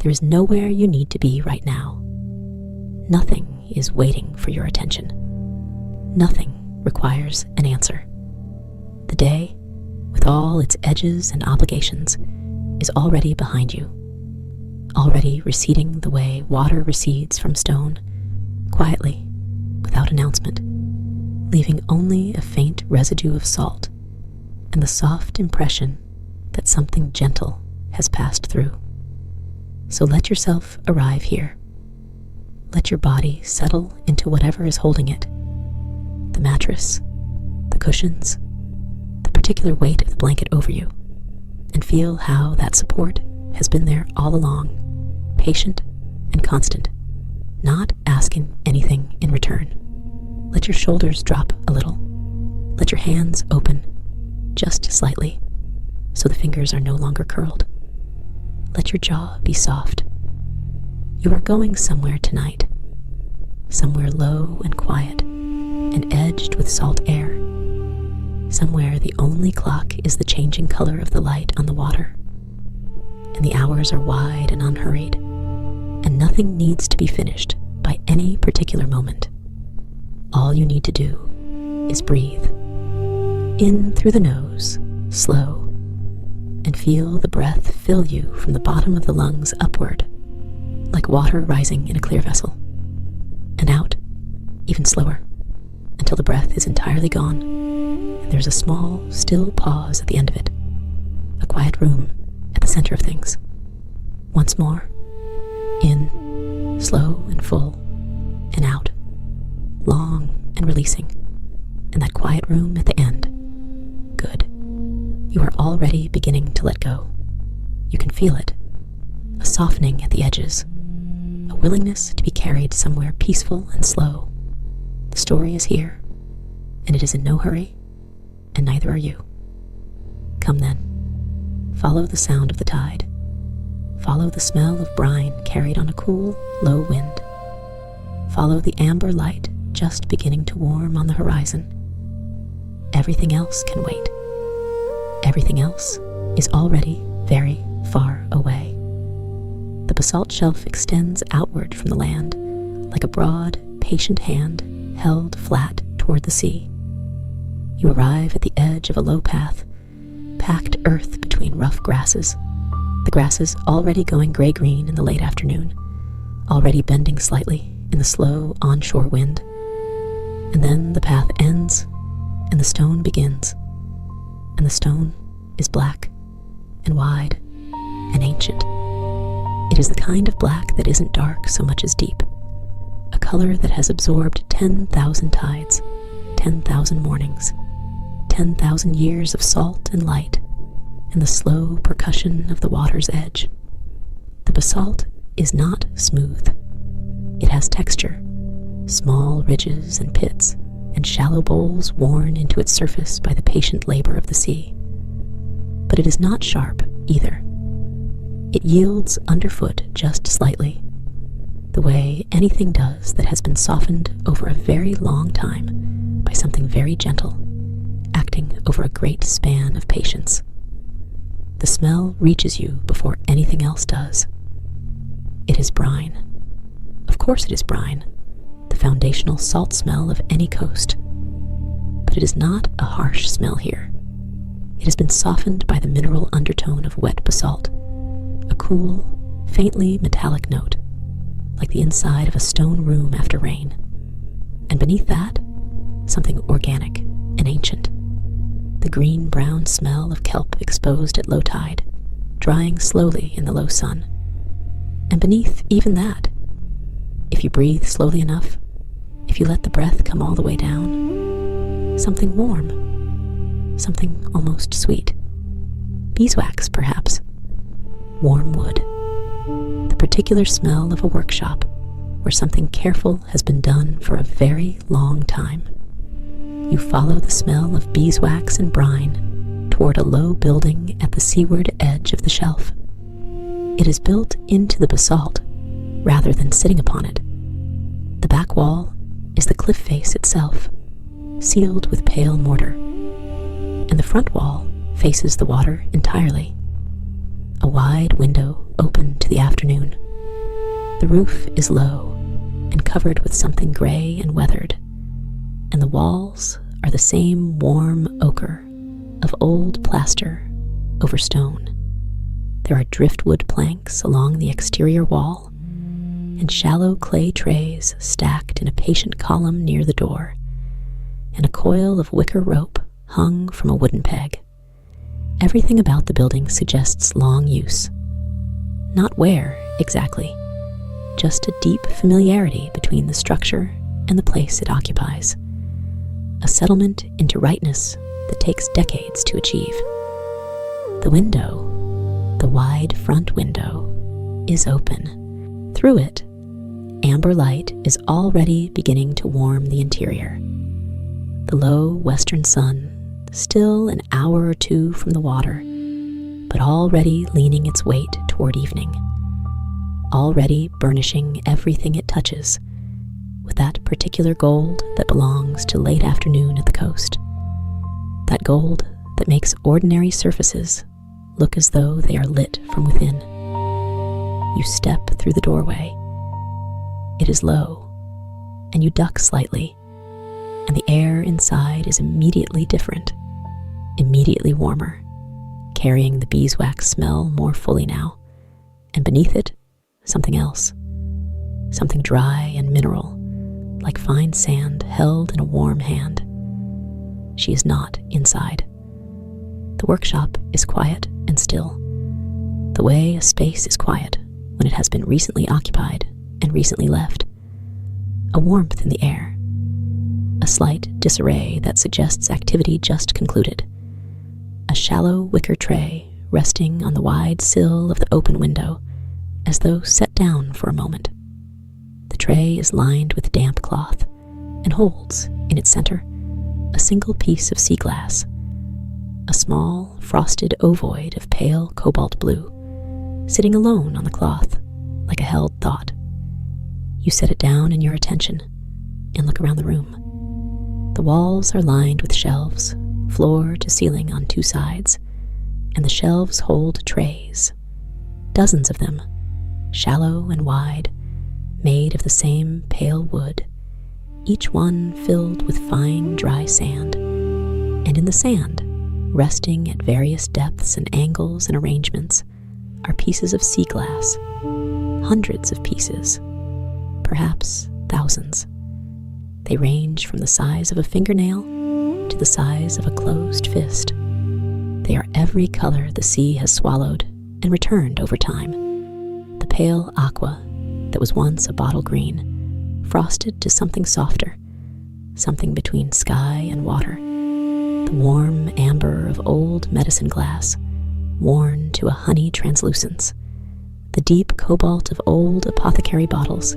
There is nowhere you need to be right now. Nothing is waiting for your attention. Nothing requires an answer. The day, with all its edges and obligations, is already behind you, already receding the way water recedes from stone, quietly, without announcement, leaving only a faint residue of salt and the soft impression that something gentle has passed through. So let yourself arrive here. Let your body settle into whatever is holding it. The mattress, the cushions, the particular weight of the blanket over you, and feel how that support has been there all along, patient and constant, not asking anything in return. Let your shoulders drop a little. Let your hands open, just slightly, so the fingers are no longer curled. Let your jaw be soft. You are going somewhere tonight, somewhere low and quiet and edged with salt air, somewhere the only clock is the changing color of the light on the water, and the hours are wide and unhurried, and nothing needs to be finished by any particular moment. All you need to do is breathe. In through the nose, slow, and feel the breath fill you from the bottom of the lungs upward, like water rising in a clear vessel, and out, even slower, until the breath is entirely gone, and there's a small, still pause at the end of it, a quiet room at the center of things. Once more, in, slow and full, and out, long and releasing, and that quiet room at the end. Good. You are already beginning to let go. You can feel it, a softening at the edges, a willingness to be carried somewhere peaceful and slow. The story is here, and it is in no hurry, and neither are you. Come then, follow the sound of the tide. Follow the smell of brine carried on a cool, low wind. Follow the amber light just beginning to warm on the horizon. Everything else can wait. Everything else is already very far away. The basalt shelf extends outward from the land like a broad, patient hand held flat toward the sea. You arrive at the edge of a low path, packed earth between rough grasses, the grasses already going gray-green in the late afternoon, already bending slightly in the slow onshore wind. And then the path ends, and the stone begins, and the stone is black and wide and ancient. It is the kind of black that isn't dark so much as deep, a color that has absorbed 10,000 tides, 10,000 mornings, 10,000 years of salt and light, and the slow percussion of the water's edge. The basalt is not smooth. It has texture, small ridges and pits, and shallow bowls worn into its surface by the patient labor of the sea. But it is not sharp either. It yields underfoot just slightly, the way anything does that has been softened over a very long time by something very gentle, acting over a great span of patience. The smell reaches you before anything else does. It is brine. Of course it is brine, the foundational salt smell of any coast. But it is not a harsh smell here. It has been softened by the mineral undertone of wet basalt, a cool, faintly metallic note, like the inside of a stone room after rain. And beneath that, something organic and ancient, the green-brown smell of kelp exposed at low tide, drying slowly in the low sun. And beneath even that, if you breathe slowly enough, if you let the breath come all the way down, something warm, something almost sweet. Beeswax, perhaps. Warm wood. The particular smell of a workshop where something careful has been done for a very long time. You follow the smell of beeswax and brine toward a low building at the seaward edge of the shelf. It is built into the basalt rather than sitting upon it. The back wall is the cliff face itself, sealed with pale mortar, and the front wall faces the water entirely. A wide window open to the afternoon. The roof is low and covered with something gray and weathered, and the walls are the same warm ochre of old plaster over stone. There are driftwood planks along the exterior wall, and shallow clay trays stacked in a patient column near the door, and a coil of wicker rope hung from a wooden peg. Everything about the building suggests long use. Not where, exactly, just a deep familiarity between the structure and the place it occupies. A settlement into rightness that takes decades to achieve. The window, the wide front window, is open. Through it, amber light is already beginning to warm the interior. The low western sun, still an hour or two from the water, but already leaning its weight toward evening, already burnishing everything it touches with that particular gold that belongs to late afternoon at the coast. That gold that makes ordinary surfaces look as though they are lit from within. You step through the doorway. It is low, and you duck slightly, and the air inside is immediately different, immediately warmer, carrying the beeswax smell more fully now, and beneath it, something else, something dry and mineral, like fine sand held in a warm hand. She is not inside. The workshop is quiet and still, the way a space is quiet when it has been recently occupied and recently left. A warmth in the air, a slight disarray that suggests activity just concluded. A shallow wicker tray resting on the wide sill of the open window, as though set down for a moment. The tray is lined with damp cloth and holds, in its center, a single piece of sea glass, a small, frosted ovoid of pale cobalt blue, sitting alone on the cloth, like a held thought. You set it down in your attention and look around the room. The walls are lined with shelves, floor to ceiling on two sides, and the shelves hold trays, dozens of them, shallow and wide, made of the same pale wood, each one filled with fine, dry sand, and in the sand, resting at various depths and angles and arrangements, are pieces of sea glass, hundreds of pieces, perhaps thousands. They range from the size of a fingernail to the size of a closed fist. They are every color the sea has swallowed and returned over time. The pale aqua that was once a bottle green, frosted to something softer, something between sky and water. The warm amber of old medicine glass, worn to a honey translucence. The deep cobalt of old apothecary bottles,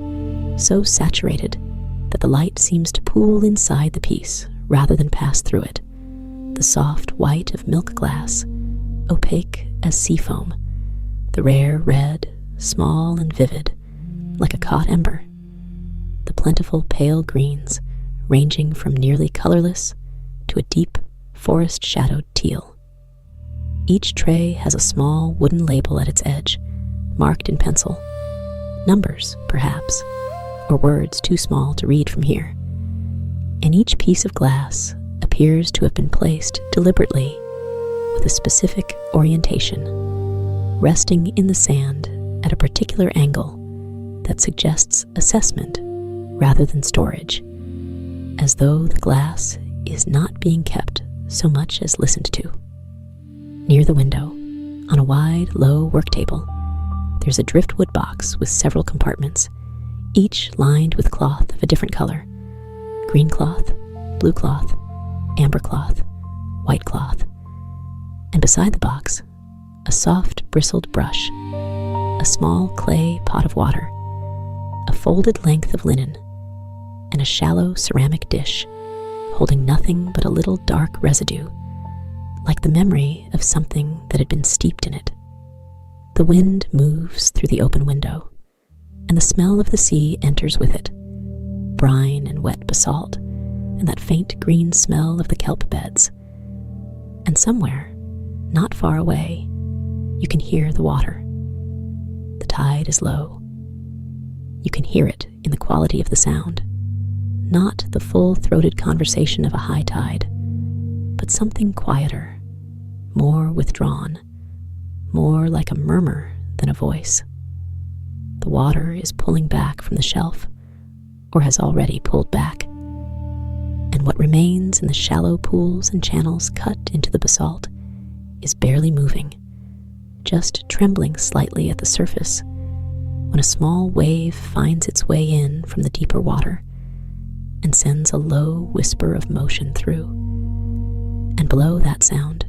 so saturated that the light seems to pool inside the piece rather than pass through it. The soft white of milk glass, opaque as sea foam. The rare red, small and vivid, like a caught ember. The plentiful pale greens, ranging from nearly colorless to a deep, forest-shadowed teal. Each tray has a small wooden label at its edge, marked in pencil. Numbers, perhaps, or words too small to read from here. And each piece of glass appears to have been placed deliberately with a specific orientation, resting in the sand at a particular angle that suggests assessment rather than storage, as though the glass is not being kept so much as listened to. Near the window, on a wide, low work table, there's a driftwood box with several compartments, each lined with cloth of a different color: green cloth, blue cloth, amber cloth, white cloth. And beside the box, a soft bristled brush, a small clay pot of water, a folded length of linen, and a shallow ceramic dish holding nothing but a little dark residue, like the memory of something that had been steeped in it. The wind moves through the open window, and the smell of the sea enters with it, brine and wet basalt, and that faint green smell of the kelp beds. And somewhere, not far away, you can hear the water. the tide is low. You can hear it in the quality of the sound, not the full-throated conversation of a high tide, but something quieter, more withdrawn, more like a murmur than a voice. The water is pulling back from the shelf, or has already pulled back, and what remains in the shallow pools and channels cut into the basalt is barely moving, just trembling slightly at the surface when a small wave finds its way in from the deeper water and sends a low whisper of motion through. And below that sound,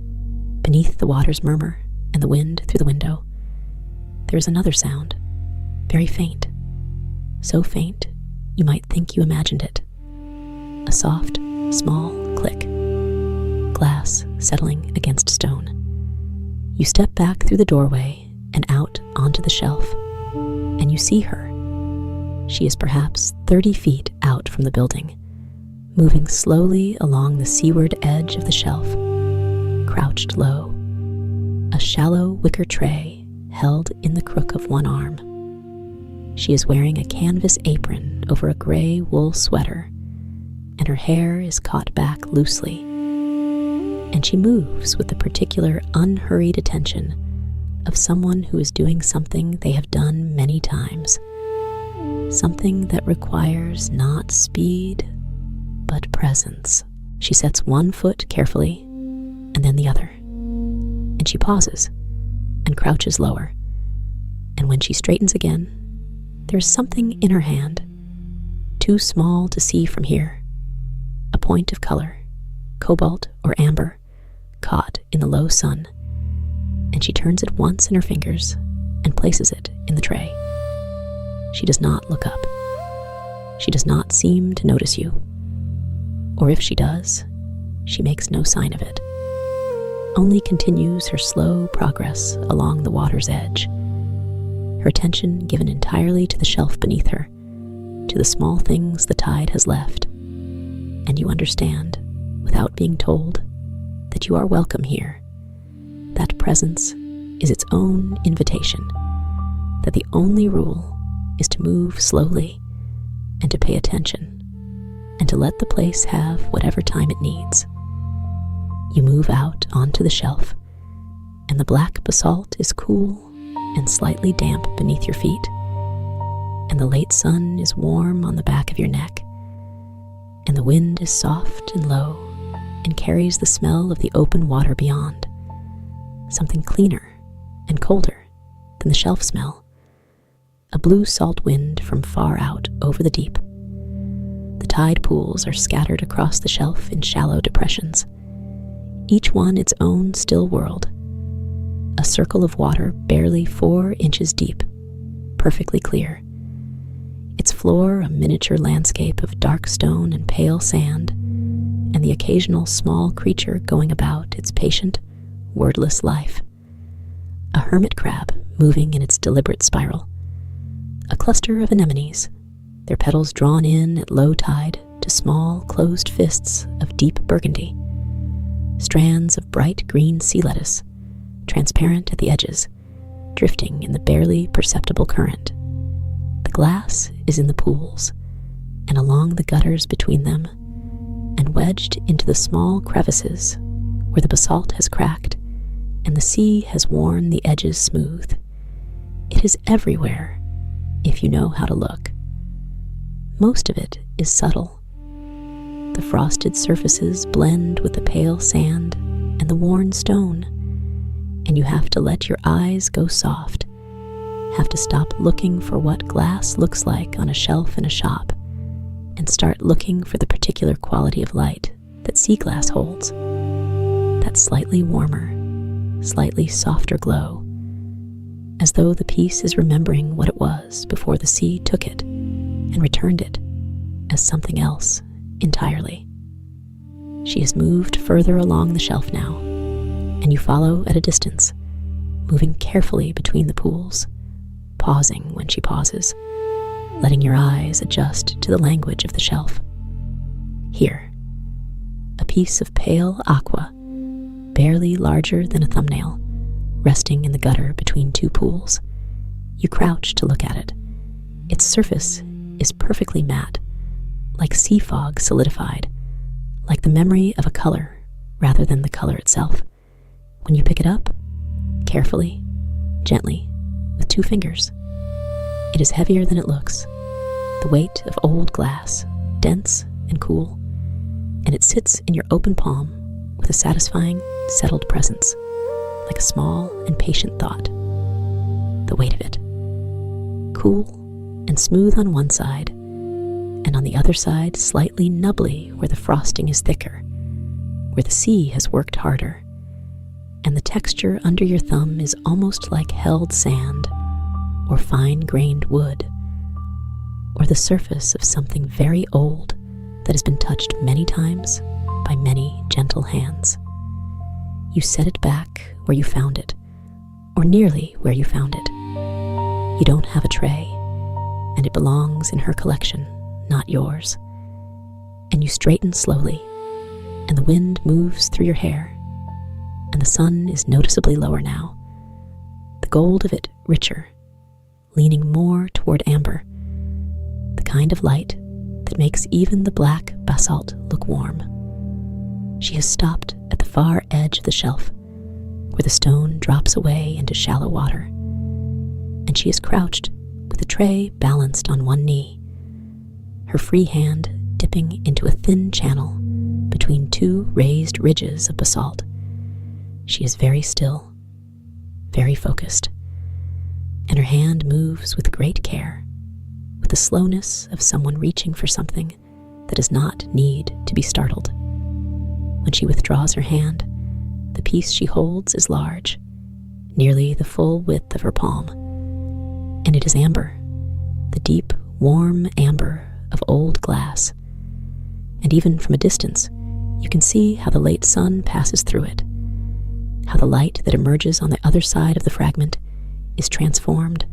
beneath the water's murmur and the wind through the window, there is another sound, very faint, so faint you might think you imagined it. A soft, small click, glass settling against stone. You step back through the doorway and out onto the shelf, and you see her. She is perhaps 30 feet out from the building, moving slowly along the seaward edge of the shelf, crouched low, a shallow wicker tray held in the crook of one arm. She is wearing a canvas apron over a gray wool sweater, and her hair is caught back loosely, and she moves with the particular unhurried attention of someone who is doing something they have done many times, something that requires not speed, but presence. She sets one foot carefully, and then the other, and she pauses and crouches lower, and when she straightens again, there is something in her hand, too small to see from here, a point of color, cobalt or amber, caught in the low sun, and she turns it once in her fingers and places it in the tray. She does not look up. She does not seem to notice you, or if she does, she makes no sign of it, only continues her slow progress along the water's edge, her attention given entirely to the shelf beneath her, to the small things the tide has left, and you understand, without being told, that you are welcome here, that presence is its own invitation, that the only rule is to move slowly and to pay attention, and to let the place have whatever time it needs. You move out onto the shelf, and the black basalt is cool and slightly damp beneath your feet, and the late sun is warm on the back of your neck, and the wind is soft and low and carries the smell of the open water beyond, something cleaner and colder than the shelf smell, a blue salt wind from far out over the deep. The tide pools are scattered across the shelf in shallow depressions, each one its own still world, a circle of water barely 4 inches deep, perfectly clear, its floor a miniature landscape of dark stone and pale sand, and the occasional small creature going about its patient, wordless life. A hermit crab moving in its deliberate spiral, a cluster of anemones, their petals drawn in at low tide to small closed fists of deep burgundy, strands of bright green sea lettuce, transparent at the edges, drifting in the barely perceptible current. The glass is in the pools, and along the gutters between them, and wedged into the small crevices where the basalt has cracked and the sea has worn the edges smooth. It is everywhere, if you know how to look. Most of it is subtle. The frosted surfaces blend with the pale sand and the worn stone, and you have to let your eyes go soft, have to stop looking for what glass looks like on a shelf in a shop, and start looking for the particular quality of light that sea glass holds, that slightly warmer, slightly softer glow, as though the piece is remembering what it was before the sea took it and returned it as something else entirely. She has moved further along the shelf now, and you follow at a distance, moving carefully between the pools, pausing when she pauses, letting your eyes adjust to the language of the shelf. Here, a piece of pale aqua, barely larger than a thumbnail, resting in the gutter between 2 pools, You crouch to look at it. Its surface is perfectly matte, like sea fog solidified, like the memory of a color rather than the color itself. When you pick it up, carefully, gently, with 2 fingers, it is heavier than it looks, the weight of old glass, dense and cool, and it sits in your open palm with a satisfying, settled presence, like a small and patient thought. The weight of it. Cool and smooth on one side, and on the other side slightly nubbly where the frosting is thicker, where the sea has worked harder, and the texture under your thumb is almost like held sand or fine-grained wood, or the surface of something very old that has been touched many times by many gentle hands. You set it back where you found it, or nearly where you found it. You don't have a tray, and it belongs in her collection, not yours. And you straighten slowly, and the wind moves through your hair, and the sun is noticeably lower now, the gold of it richer, leaning more toward amber, the kind of light that makes even the black basalt look warm. She has stopped at the far edge of the shelf, where the stone drops away into shallow water, and she is crouched with the tray balanced on one knee, her free hand dipping into a thin channel between 2 raised ridges of basalt. She is very still, very focused, and her hand moves with great care, with the slowness of someone reaching for something that does not need to be startled. When she withdraws her hand, the piece she holds is large, nearly the full width of her palm, and it is amber, the deep, warm amber of old glass, and even from a distance, you can see how the late sun passes through it, how the light that emerges on the other side of the fragment is transformed,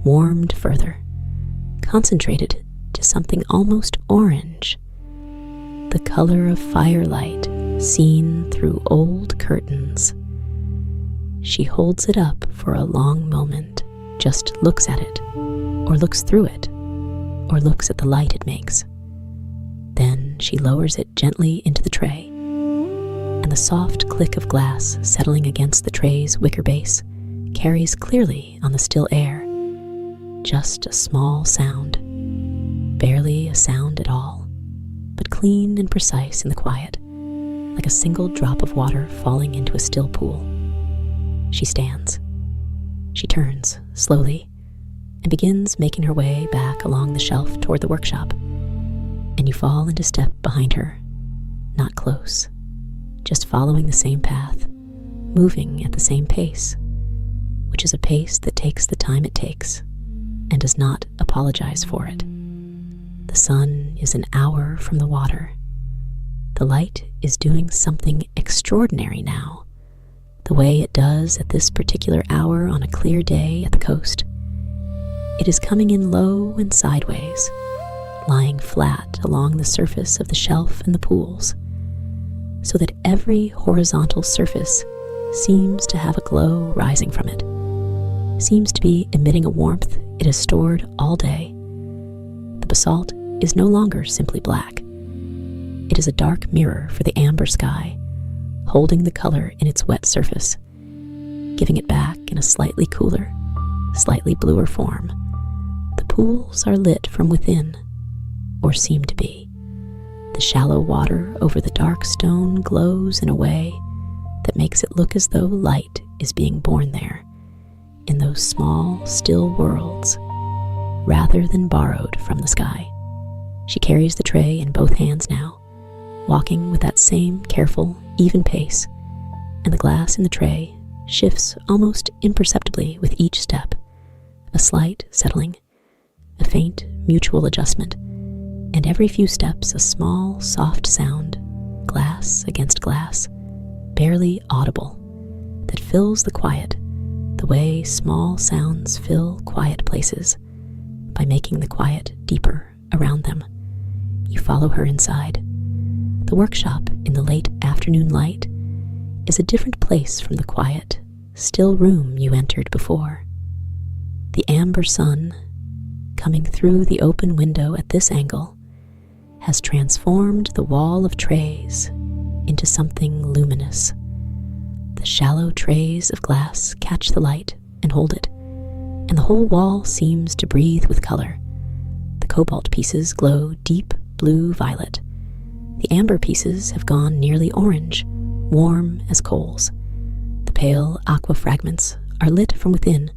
warmed further, concentrated to something almost orange, the color of firelight seen through old curtains. She holds it up for a long moment, just looks at it, or looks through it, or looks at the light it makes. Then she lowers it gently into the tray, and the soft click of glass settling against the tray's wicker base carries clearly on the still air, just a small sound, barely a sound at all, but clean and precise in the quiet, like a single drop of water falling into a still pool. She stands. She turns, slowly, and begins making her way back along the shelf toward the workshop, and you fall into step behind her, not close, just following the same path, moving at the same pace, which is a pace that takes the time it takes and does not apologize for it. The sun is an hour from the water. The light is doing something extraordinary now, the way it does at this particular hour on a clear day at the coast. It is coming in low and sideways, lying flat along the surface of the shelf and the pools, so that every horizontal surface seems to have a glow rising from it, seems to be emitting a warmth it has stored all day. The basalt is no longer simply black. It is a dark mirror for the amber sky, holding the color in its wet surface, giving it back in a slightly cooler, slightly bluer form. The pools are lit from within, or seem to be. The shallow water over the dark stone glows in a way that makes it look as though light is being born there, in those small, still worlds, rather than borrowed from the sky. She carries the tray in both hands now, walking with that same careful, even pace, and the glass in the tray shifts almost imperceptibly with each step, a slight settling, a faint mutual adjustment, and every few steps a small, soft sound, glass against glass, barely audible, that fills the quiet, the way small sounds fill quiet places, by making the quiet deeper around them. You follow her inside. The workshop in the late afternoon light is a different place from the quiet, still room you entered before. The amber sun, coming through the open window at this angle, has transformed the wall of trays into something luminous. The shallow trays of glass catch the light and hold it, and the whole wall seems to breathe with color. The cobalt pieces glow deep blue-violet. The amber pieces have gone nearly orange, warm as coals. The pale aqua fragments are lit from within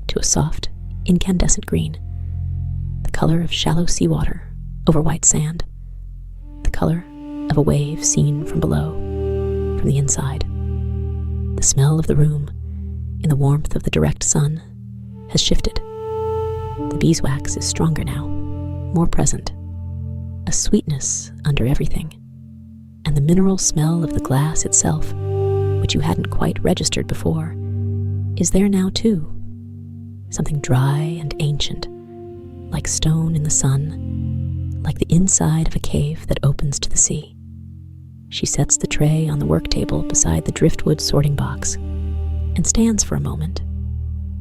to a soft, incandescent green, the color of shallow seawater over white sand, the color of a wave seen from below, from the inside. The smell of the room, in the warmth of the direct sun, has shifted. The beeswax is stronger now, more present, a sweetness under everything, and the mineral smell of the glass itself, which you hadn't quite registered before, is there now too. Something dry and ancient, like stone in the sun, like the inside of a cave that opens to the sea. She sets the tray on the work table beside the Driftwood Sorting Box and stands for a moment,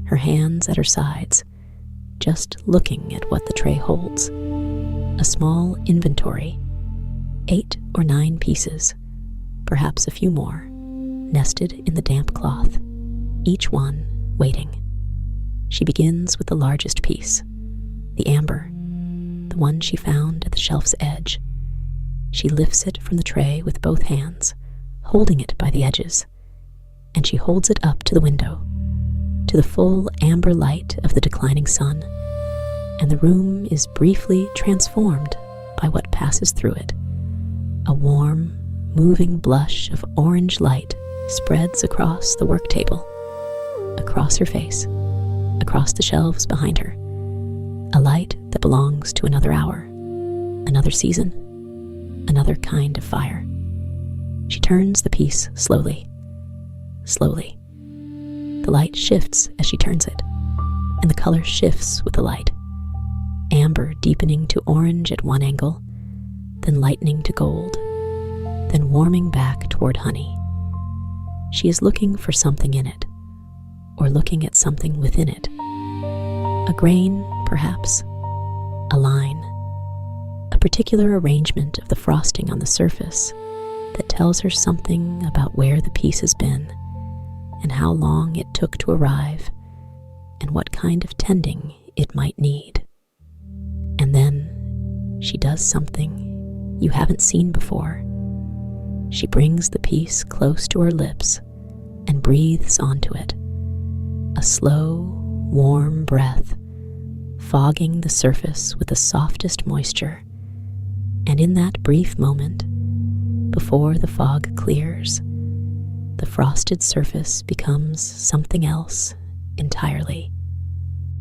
her hands at her sides, just looking at what the tray holds. A small inventory, 8 or 9 pieces, perhaps a few more, nested in the damp cloth, each one waiting. She begins with the largest piece, the amber, the one she found at the shelf's edge. She lifts it from the tray with both hands, holding it by the edges, and she holds it up to the window, to the full amber light of the declining sun, and the room is briefly transformed by what passes through it. A warm, moving blush of orange light spreads across the work table, across her face, across the shelves behind her, a light that belongs to another hour, another season, another kind of fire. She turns the piece slowly, slowly. The light shifts as she turns it, and the color shifts with the light. Amber deepening to orange at one angle, then lightening to gold, then warming back toward honey. She is looking for something in it, or looking at something within it. A grain, perhaps, a line, a particular arrangement of the frosting on the surface that tells her something about where the piece has been, and how long it took to arrive, and what kind of tending it might need. And then she does something you haven't seen before. She brings the piece close to her lips and breathes onto it, a slow, warm breath, fogging the surface with the softest moisture. And in that brief moment, before the fog clears, the frosted surface becomes something else entirely.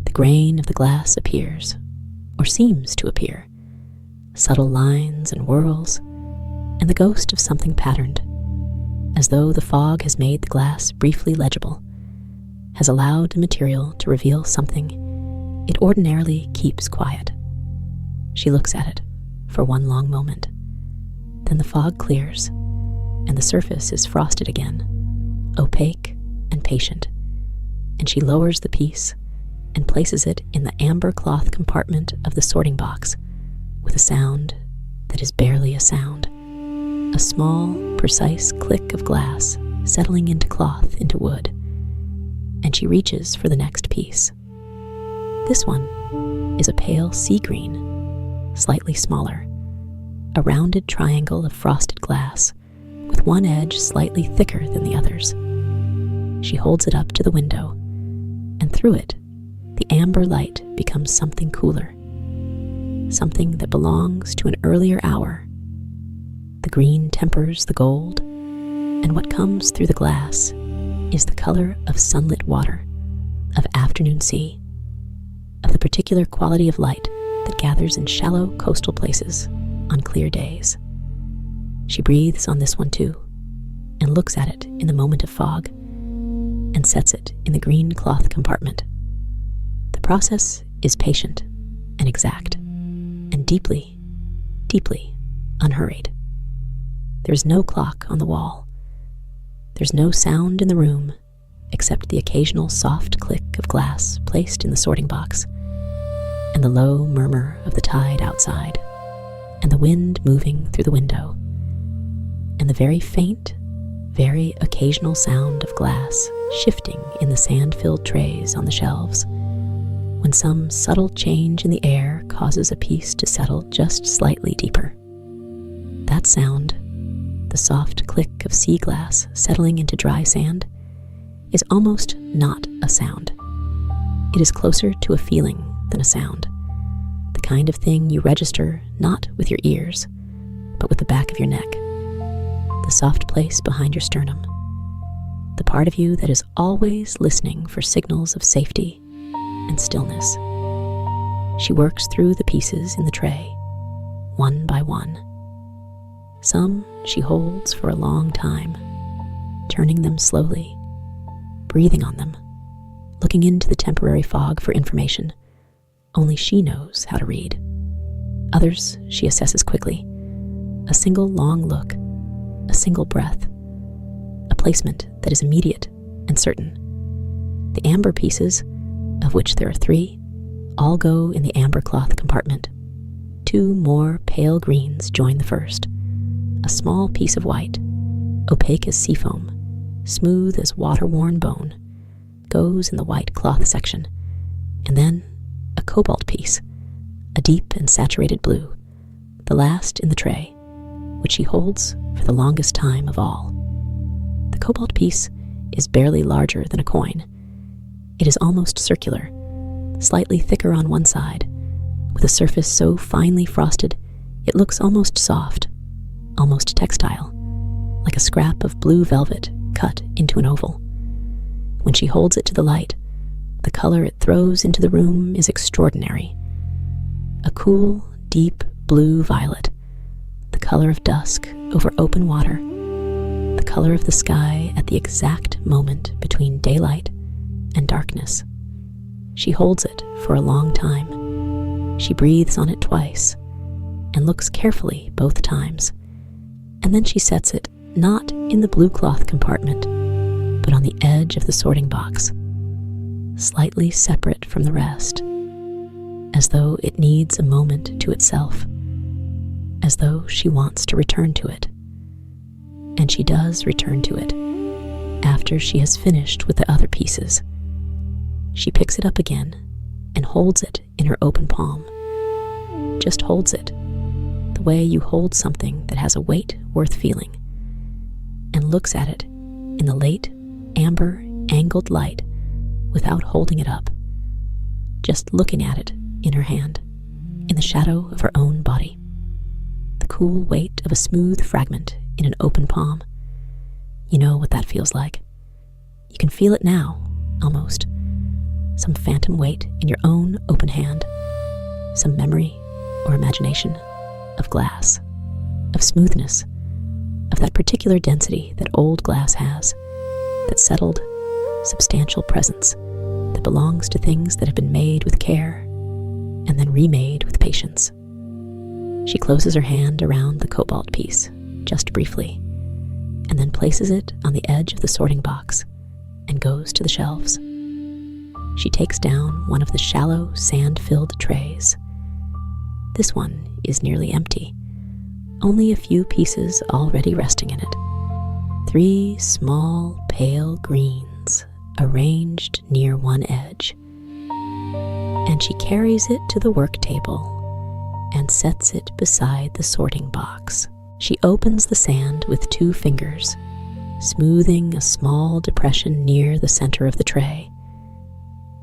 The grain of the glass appears, or seems to appear, subtle lines and whirls, and the ghost of something patterned, as though the fog has made the glass briefly legible, has allowed the material to reveal something it ordinarily keeps quiet. She looks at it for one long moment. Then the fog clears, and the surface is frosted again, opaque and patient, and she lowers the piece and places it in the amber cloth compartment of the sorting box with a sound that is barely a sound, a small, precise click of glass settling into cloth into wood, and she reaches for the next piece. This one is a pale sea green, slightly smaller, a rounded triangle of frosted glass with one edge slightly thicker than the others. She holds it up to the window, and through it, the amber light becomes something cooler, something that belongs to an earlier hour. The green tempers the gold, and what comes through the glass is the color of sunlit water, of afternoon sea, of the particular quality of light that gathers in shallow coastal places on clear days. She breathes on this one too, and looks at it in the moment of fog, and sets it in the green cloth compartment. The process is patient and exact, and deeply, deeply unhurried. There is no clock on the wall. There's no sound in the room, except the occasional soft click of glass placed in the sorting box, and the low murmur of the tide outside, and the wind moving through the window, and the very faint, very occasional sound of glass shifting in the sand-filled trays on the shelves, when some subtle change in the air causes a piece to settle just slightly deeper. That sound, the soft click of sea glass settling into dry sand, is almost not a sound. It is closer to a feeling than a sound, the kind of thing you register not with your ears, but with the back of your neck, the soft place behind your sternum, the part of you that is always listening for signals of safety and stillness. She works through the pieces in the tray, one by one. Some she holds for a long time, turning them slowly, breathing on them, looking into the temporary fog for information only she knows how to read. Others she assesses quickly, a single long look, a single breath, a placement that is immediate and certain. The amber pieces, of which there are 3, all go in the amber cloth compartment. 2 more pale greens join the first. A small piece of white, opaque as seafoam, smooth as water-worn bone, goes in the white cloth section, and then a cobalt piece, a deep and saturated blue, the last in the tray, which she holds for the longest time of all. The cobalt piece is barely larger than a coin. It is almost circular, slightly thicker on one side, with a surface so finely frosted it looks almost soft, almost textile, like a scrap of blue velvet cut into an oval. When she holds it to the light, the color it throws into the room is extraordinary. A cool, deep blue violet, the color of dusk over open water, the color of the sky at the exact moment between daylight and darkness. She holds it for a long time. She breathes on it twice and looks carefully both times, and then she sets it not in the blue cloth compartment, but on the edge of the sorting box, slightly separate from the rest, as though it needs a moment to itself, as though she wants to return to it. And she does return to it after she has finished with the other pieces. She picks it up again and holds it in her open palm. Just holds it, the way you hold something that has a weight worth feeling, and looks at it in the late, amber, angled light without holding it up, just looking at it in her hand, in the shadow of her own body. The cool weight of a smooth fragment in an open palm. You know what that feels like. You can feel it now, almost. Some phantom weight in your own open hand, some memory or imagination of glass, of smoothness, of that particular density that old glass has, that settled, substantial presence that belongs to things that have been made with care and then remade with patience. She closes her hand around the cobalt piece, just briefly, and then places it on the edge of the sorting box and goes to the shelves. She takes down one of the shallow, sand-filled trays. This one is nearly empty, only a few pieces already resting in it. 3 small, pale greens arranged near one edge. And she carries it to the work table and sets it beside the sorting box. She opens the sand with 2 fingers, smoothing a small depression near the center of the tray.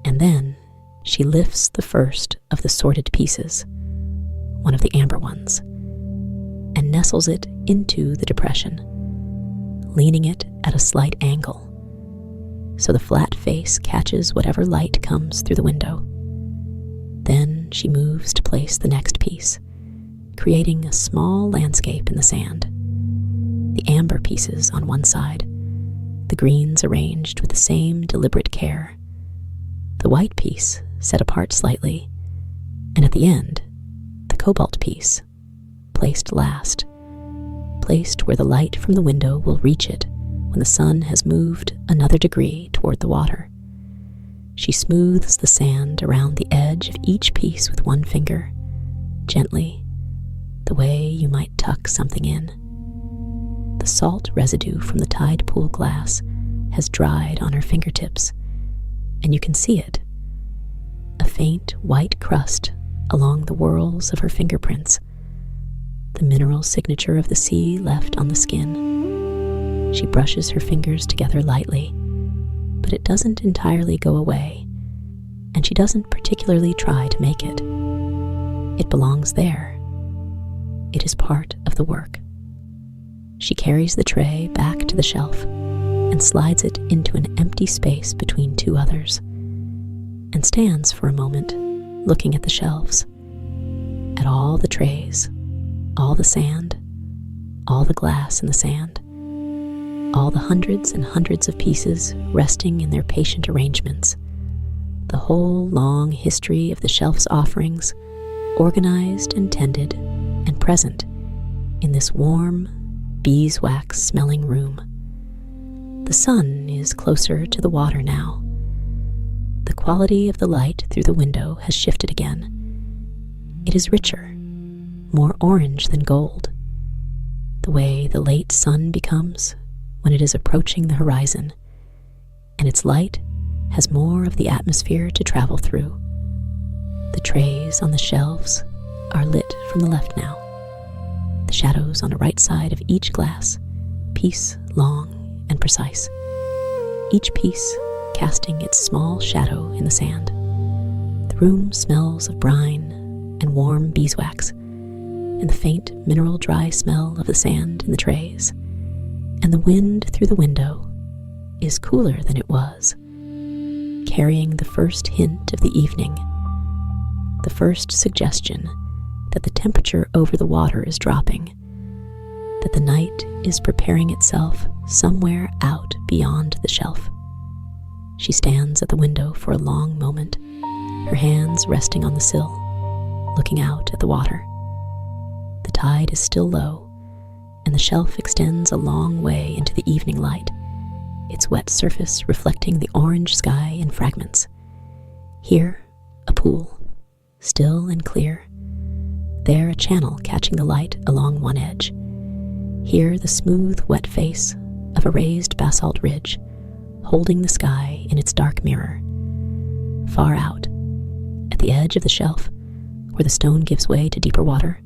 And then she lifts the first of the sorted pieces, one of the amber ones, and nestles it into the depression, leaning it at a slight angle, so the flat face catches whatever light comes through the window. Then she moves to place the next piece, creating a small landscape in the sand. The amber pieces on one side, the greens arranged with the same deliberate care, the white piece set apart slightly, and at the end, the cobalt piece, placed last, placed where the light from the window will reach it when when the sun has moved another degree toward the water. She smooths the sand around the edge of each piece with one finger, gently, the way you might tuck something in. The salt residue from the tide pool glass has dried on her fingertips, and you can see it, a faint white crust along the whorls of her fingerprints, the mineral signature of the sea left on the skin. She brushes her fingers together lightly, but it doesn't entirely go away, and she doesn't particularly try to make it. It belongs there. It is part of the work. She carries the tray back to the shelf and slides it into an empty space between two others, and stands for a moment looking at the shelves, at all the trays, all the sand, all the glass in the sand, all the hundreds and hundreds of pieces resting in their patient arrangements, the whole long history of the shelf's offerings, organized and tended and present in this warm, beeswax-smelling room. The sun is closer to the water now. The quality of the light through the window has shifted again. It is richer, more orange than gold, the way the late sun becomes when it is approaching the horizon, and its light has more of the atmosphere to travel through. The trays on the shelves are lit from the left now, the shadows on the right side of each glass, piece long and precise, each piece casting its small shadow in the sand. The room smells of brine and warm beeswax, and the faint mineral dry smell of the sand in the trays, and the wind through the window is cooler than it was, carrying the first hint of the evening, the first suggestion that the temperature over the water is dropping, that the night is preparing itself somewhere out beyond the shelf. She stands at the window for a long moment, her hands resting on the sill, looking out at the water. The tide is still low, and the shelf extends a long way into the evening light, its wet surface reflecting the orange sky in fragments. Here, a pool, still and clear. There, a channel catching the light along one edge. Here, the smooth, wet face of a raised basalt ridge, holding the sky in its dark mirror. Far out, at the edge of the shelf, where the stone gives way to deeper water,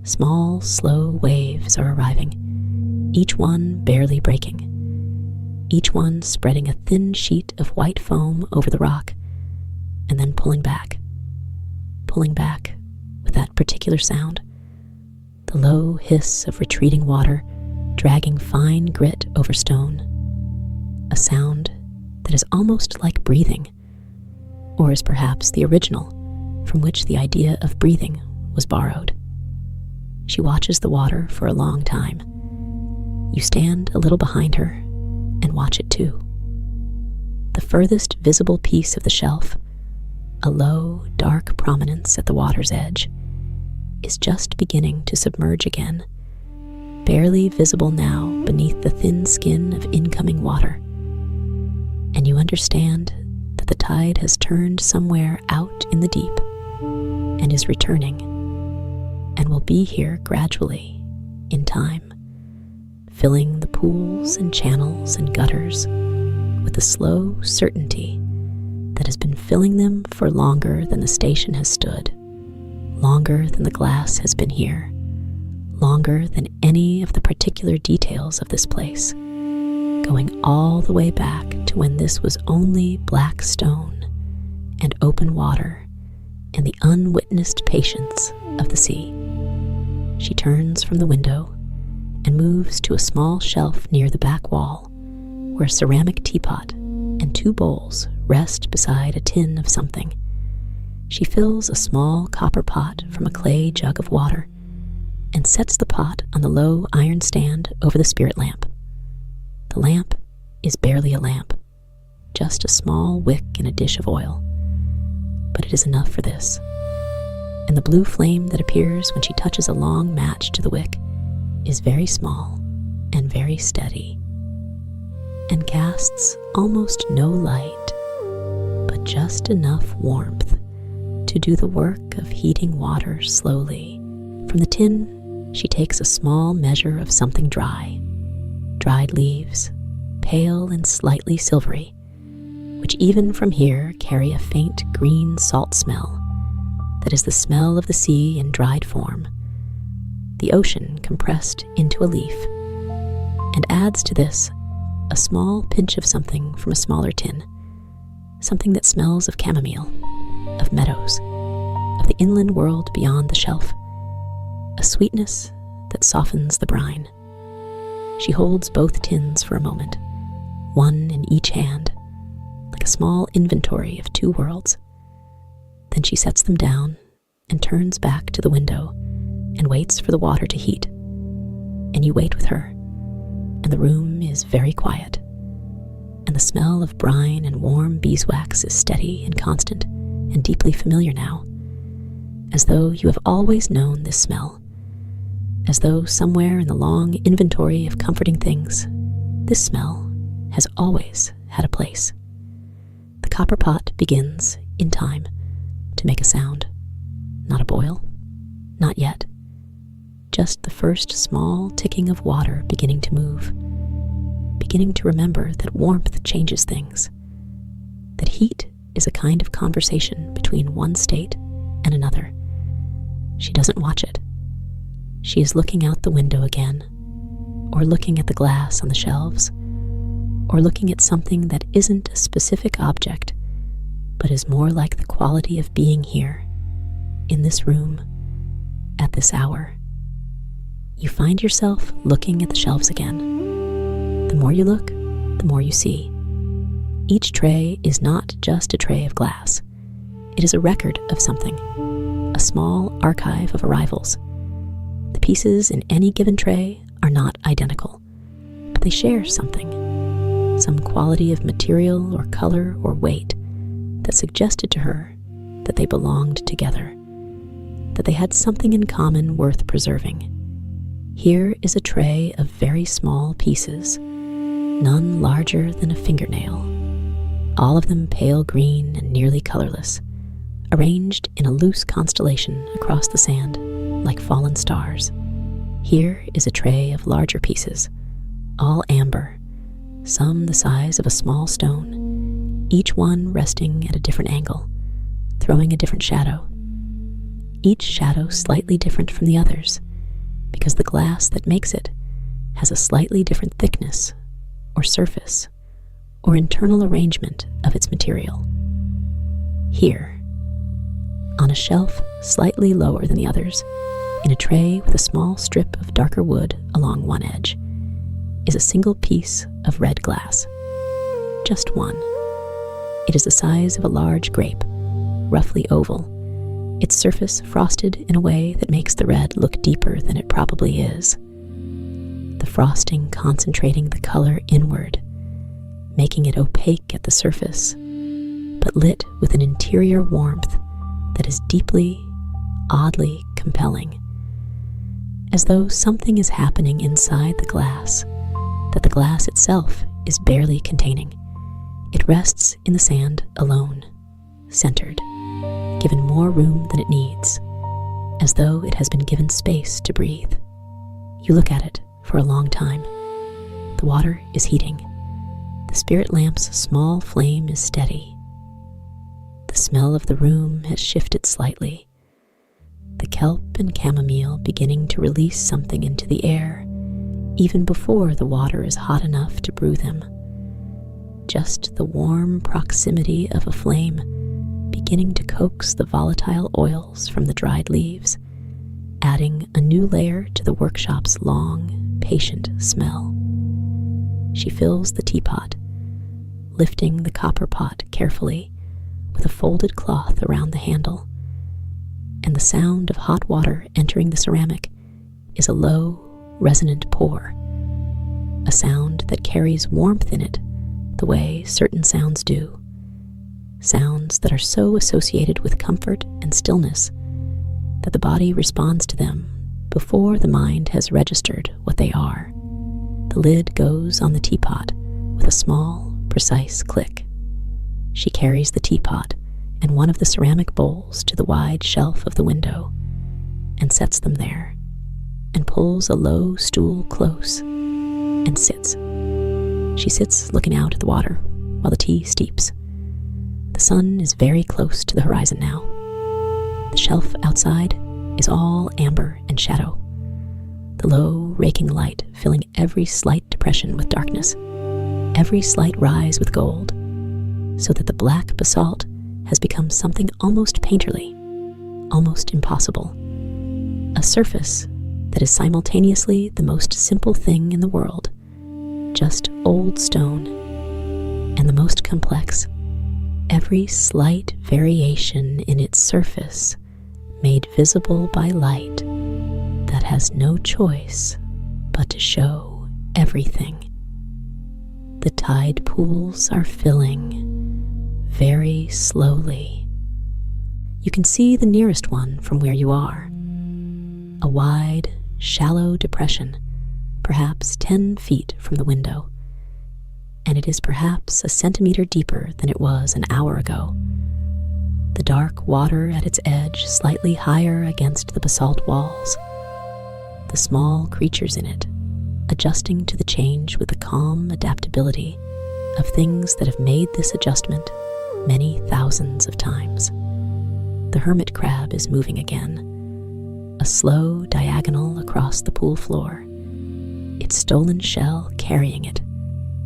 small, slow waves are arriving, each one barely breaking, each one spreading a thin sheet of white foam over the rock, and then pulling back with that particular sound, the low hiss of retreating water dragging fine grit over stone, a sound that is almost like breathing, or is perhaps the original from which the idea of breathing was borrowed. She watches the water for a long time. You stand a little behind her and watch it too. The furthest visible piece of the shelf, a low, dark prominence at the water's edge, is just beginning to submerge again, barely visible now beneath the thin skin of incoming water. And you understand that the tide has turned somewhere out in the deep and is returning, and will be here gradually, in time, filling the pools and channels and gutters with the slow certainty that has been filling them for longer than the station has stood, longer than the glass has been here, longer than any of the particular details of this place, going all the way back to when this was only black stone and open water and the unwitnessed patience of the sea. She turns from the window and moves to a small shelf near the back wall, where a ceramic teapot and 2 bowls rest beside a tin of something. She fills a small copper pot from a clay jug of water and sets the pot on the low iron stand over the spirit lamp. The lamp is barely a lamp, just a small wick in a dish of oil, but it is enough for this. And the blue flame that appears when she touches a long match to the wick is very small and very steady. and casts almost no light, but just enough warmth to do the work of heating water slowly. From the tin, she takes a small measure of something dry, dried leaves, pale and slightly silvery, which even from here carry a faint green salt smell that is the smell of the sea in dried form, the ocean compressed into a leaf, and adds to this a small pinch of something from a smaller tin, something that smells of chamomile, of meadows, of the inland world beyond the shelf, a sweetness that softens the brine. She holds both tins for a moment, one in each hand, like a small inventory of two worlds. Then she sets them down and turns back to the window and waits for the water to heat. And you wait with her, and the room is very quiet, and the smell of brine and warm beeswax is steady and constant and deeply familiar now, as though you have always known this smell, as though somewhere in the long inventory of comforting things, this smell has always had a place. The copper pot begins, in time, to make a sound. Not a boil, not yet. Just the first small ticking of water beginning to move, beginning to remember that warmth changes things, that heat is a kind of conversation between one state and another. She doesn't watch it. She is looking out the window again, or looking at the glass on the shelves, or looking at something that isn't a specific object, but is more like the quality of being here, in this room, at this hour. You find yourself looking at the shelves again. The more you look, the more you see. Each tray is not just a tray of glass. It is a record of something, a small archive of arrivals. The pieces in any given tray are not identical, but they share something, some quality of material or color or weight that suggested to her that they belonged together, that they had something in common worth preserving. Here is a tray of very small pieces, none larger than a fingernail, all of them pale green and nearly colorless, arranged in a loose constellation across the sand, like fallen stars. Here is a tray of larger pieces, all amber, some the size of a small stone, each one resting at a different angle, throwing a different shadow. Each shadow slightly different from the others, because the glass that makes it has a slightly different thickness, or surface, or internal arrangement of its material. Here, on a shelf slightly lower than the others, in a tray with a small strip of darker wood along one edge, is a single piece of red glass. Just one. It is the size of a large grape, roughly oval, its surface frosted in a way that makes the red look deeper than it probably is. The frosting concentrating the color inward, making it opaque at the surface, but lit with an interior warmth that is deeply, oddly compelling, as though something is happening inside the glass that the glass itself is barely containing. It rests in the sand alone, centered, given more room than it needs, as though it has been given space to breathe. You look at it for a long time. The water is heating. The spirit lamp's small flame is steady. The smell of the room has shifted slightly, the kelp and chamomile beginning to release something into the air, even before the water is hot enough to brew them. Just the warm proximity of a flame beginning to coax the volatile oils from the dried leaves, adding a new layer to the workshop's long, patient smell. She fills the teapot, lifting the copper pot carefully with a folded cloth around the handle, and the sound of hot water entering the ceramic is a low, resonant pour, a sound that carries warmth in it the way certain sounds do, sounds that are so associated with comfort and stillness that the body responds to them before the mind has registered what they are. The lid goes on the teapot with a small, precise click. She carries the teapot and one of the ceramic bowls to the wide shelf of the window and sets them there, and pulls a low stool close and sits. She sits looking out at the water while the tea steeps. The sun is very close to the horizon now. The shelf outside is all amber and shadow, the low, raking light filling every slight depression with darkness, every slight rise with gold, so that the black basalt has become something almost painterly, almost impossible, a surface that is simultaneously the most simple thing in the world, just old stone, and the most complex, every slight variation in its surface made visible by light that has no choice but to show everything. The tide pools are filling very slowly. You can see the nearest one from where you are, a wide, shallow depression, perhaps 10 feet from the window, and it is perhaps a centimeter deeper than it was an hour ago. The dark water at its edge slightly higher against the basalt walls, the small creatures in it adjusting to the change with the calm adaptability of things that have made this adjustment many thousands of times. The hermit crab is moving again, a slow diagonal across the pool floor, its stolen shell carrying it,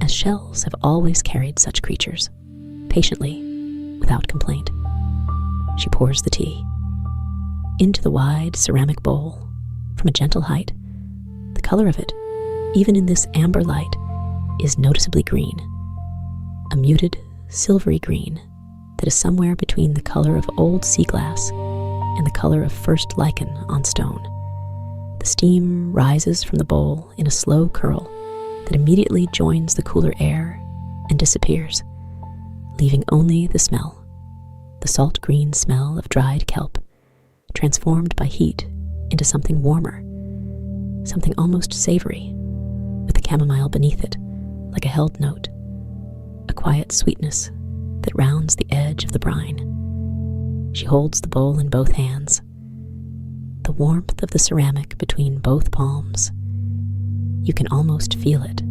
as shells have always carried such creatures, patiently, without complaint. She pours the tea into the wide ceramic bowl from a gentle height. The color of it, even in this amber light, is noticeably green, a muted, silvery green that is somewhere between the color of old sea glass and the color of first lichen on stone. The steam rises from the bowl in a slow curl that immediately joins the cooler air and disappears, leaving only the smell, the salt green smell of dried kelp, transformed by heat into something warmer, something almost savory, with the chamomile beneath it, like a held note, a quiet sweetness that rounds the edge of the brine. She holds the bowl in both hands, the warmth of the ceramic between both palms. You can almost feel it,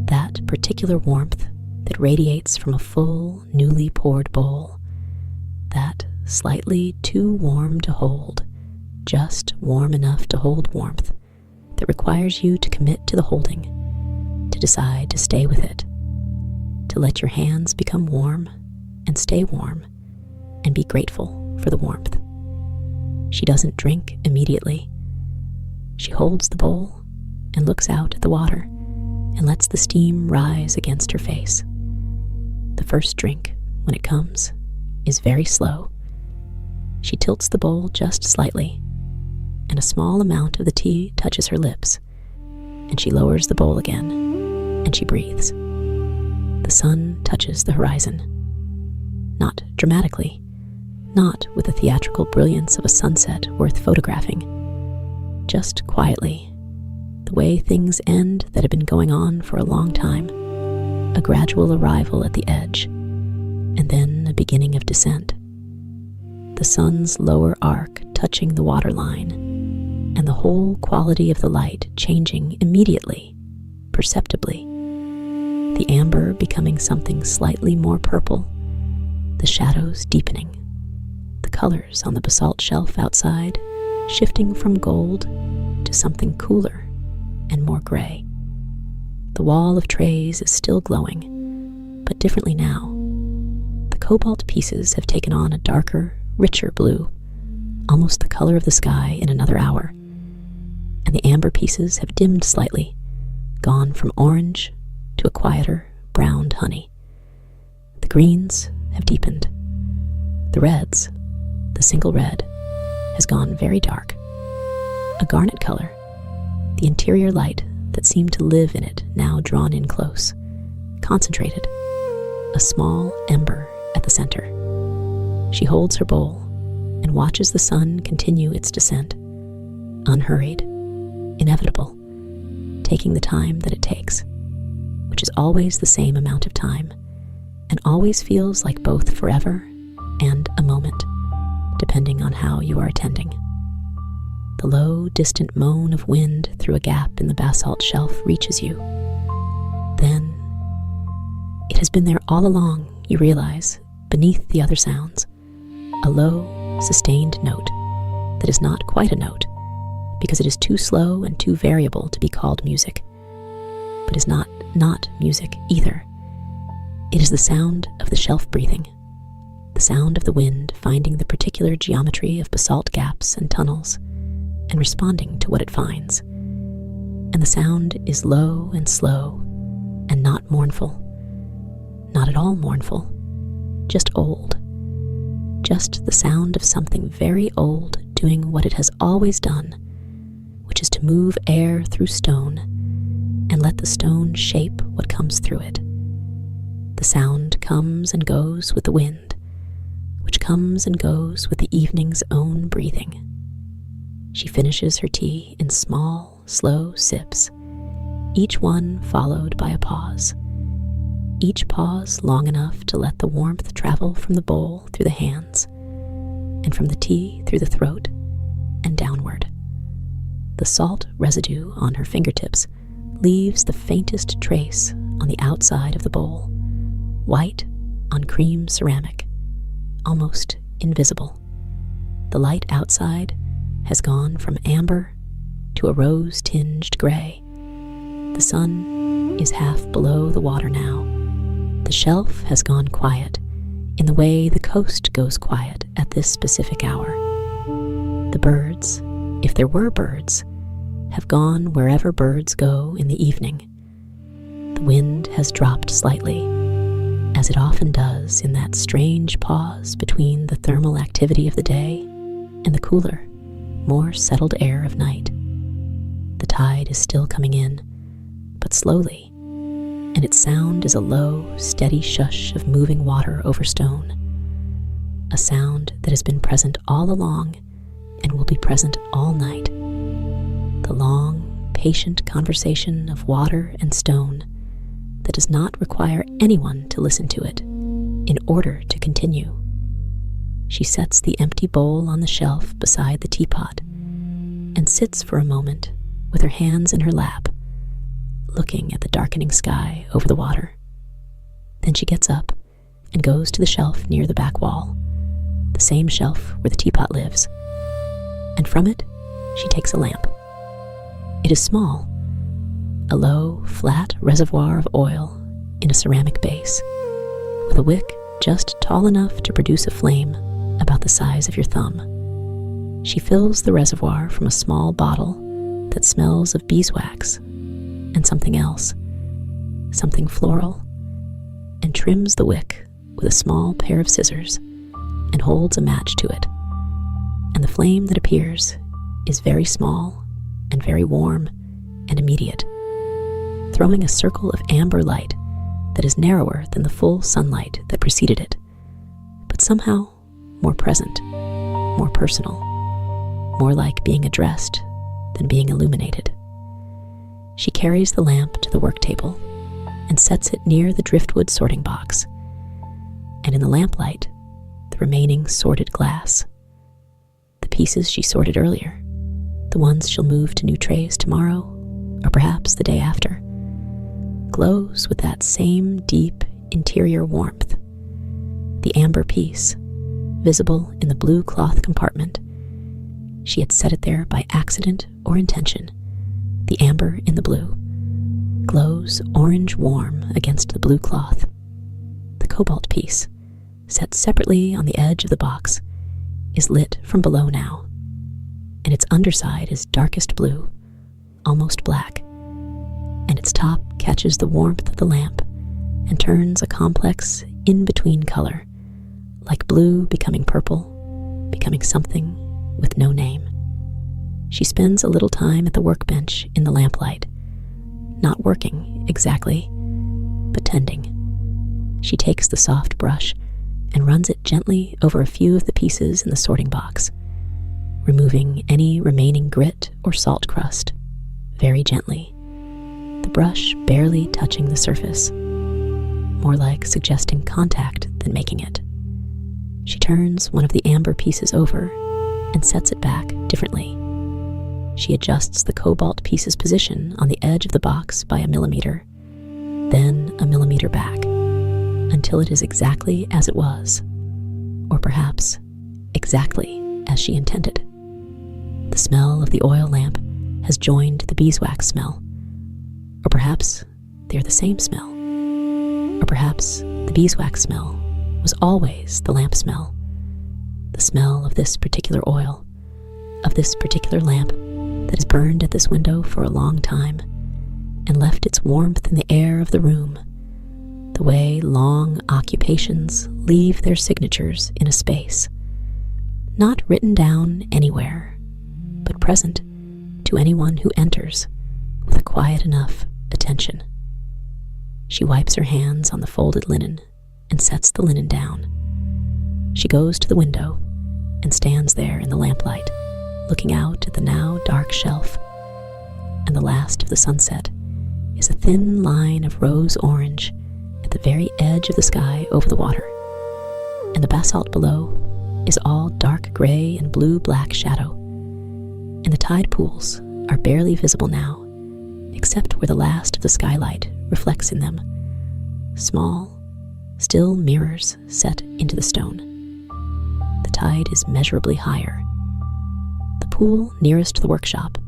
that particular warmth that radiates from a full, newly poured bowl, that slightly too warm to hold, just warm enough to hold warmth, that requires you to commit to the holding, to decide to stay with it, to let your hands become warm and stay warm, and be grateful for the warmth. She doesn't drink immediately. She holds the bowl and looks out at the water and lets the steam rise against her face. The first drink, when it comes, is very slow. She tilts the bowl just slightly, and a small amount of the tea touches her lips, and she lowers the bowl again, and she breathes. The sun touches the horizon. Not dramatically, not with the theatrical brilliance of a sunset worth photographing, just quietly, the way things end that have been going on for a long time, a gradual arrival at the edge, and then a beginning of descent. The sun's lower arc touching the waterline, and the whole quality of the light changing immediately, perceptibly. The amber becoming something slightly more purple, the shadows deepening, the colors on the basalt shelf outside shifting from gold to something cooler and more gray. The wall of trays is still glowing, but differently now. The cobalt pieces have taken on a darker, richer blue, almost the color of the sky in another hour, and the amber pieces have dimmed slightly, gone from orange to a quieter, browned honey. The greens have deepened. The reds, the single red, has gone very dark, a garnet color, the interior light that seemed to live in it now drawn in close, concentrated, a small ember at the center. She holds her bowl and watches the sun continue its descent, unhurried, inevitable, taking the time that it takes, which is always the same amount of time, and always feels like both forever and a moment, depending on how you are attending. The low, distant moan of wind through a gap in the basalt shelf reaches you. Then, it has been there all along, you realize, beneath the other sounds, a low, sustained note that is not quite a note, because it is too slow and too variable to be called music, but is not music either. It is the sound of the shelf breathing, the sound of the wind finding the particular geometry of basalt gaps and tunnels, and responding to what it finds. And the sound is low and slow, and not mournful. Not at all mournful, just old. Just the sound of something very old doing what it has always done, which is to move air through stone and let the stone shape what comes through it. The sound comes and goes with the wind, which comes and goes with the evening's own breathing. She finishes her tea in small, slow sips, each one followed by a pause. Each pause long enough to let the warmth travel from the bowl through the hands, and from the tea through the throat and downward. The salt residue on her fingertips leaves the faintest trace on the outside of the bowl, white on cream ceramic, almost invisible. The light outside has gone from amber to a rose-tinged gray. The sun is half below the water now. The shelf has gone quiet in the way the coast goes quiet at this specific hour. The birds, if there were birds, have gone wherever birds go in the evening. The wind has dropped slightly, as it often does in that strange pause between the thermal activity of the day and the cooler, more settled air of night. The tide is still coming in, but slowly, and its sound is a low, steady shush of moving water over stone, a sound that has been present all along and will be present all night. The long, patient conversation of water and stone that does not require anyone to listen to it in order to continue. She sets the empty bowl on the shelf beside the teapot and sits for a moment with her hands in her lap, looking at the darkening sky over the water. Then she gets up and goes to the shelf near the back wall, the same shelf where the teapot lives, and from it she takes a lamp. It is small, a low, flat reservoir of oil in a ceramic base, with a wick just tall enough to produce a flame about the size of your thumb. She fills the reservoir from a small bottle that smells of beeswax and something else, something floral, and trims the wick with a small pair of scissors and holds a match to it. And the flame that appears is very small and very warm and immediate, throwing a circle of amber light that is narrower than the full sunlight that preceded it, but somehow more present, more personal, more like being addressed than being illuminated. She carries the lamp to the work table and sets it near the Driftwood Sorting Box, and in the lamplight, the remaining sorted glass, the pieces she sorted earlier, the ones she'll move to new trays tomorrow, or perhaps the day after, glows with that same deep interior warmth. The amber piece, visible in the blue cloth compartment, she had set it there by accident or intention. The amber in the blue glows orange warm against the blue cloth. The cobalt piece, set separately on the edge of the box, is lit from below now, and its underside is darkest blue, almost black, and its top catches the warmth of the lamp and turns a complex in-between color, like blue becoming purple, becoming something with no name. She spends a little time at the workbench in the lamplight, not working exactly, but tending. She takes the soft brush and runs it gently over a few of the pieces in the sorting box, removing any remaining grit or salt crust, very gently, the brush barely touching the surface, more like suggesting contact than making it. She turns one of the amber pieces over and sets it back differently. She adjusts the cobalt piece's position on the edge of the box by 1 millimeter, then 1 millimeter back, until it is exactly as it was, or perhaps exactly as she intended. The smell of the oil lamp has joined the beeswax smell, or perhaps they're the same smell, or perhaps the beeswax smell was always the lamp smell, the smell of this particular oil, of this particular lamp that has burned at this window for a long time and left its warmth in the air of the room, the way long occupations leave their signatures in a space, not written down anywhere, but present to anyone who enters with a quiet enough attention. She wipes her hands on the folded linen and sets the linen down. She goes to the window and stands there in the lamplight, looking out at the now dark shelf, and the last of the sunset is a thin line of rose orange at the very edge of the sky over the water, and the basalt below is all dark gray and blue-black shadow, and the tide pools are barely visible now, except where the last of the skylight reflects in them, small, still mirrors set into the stone. The tide is measurably higher. The pool nearest the workshop,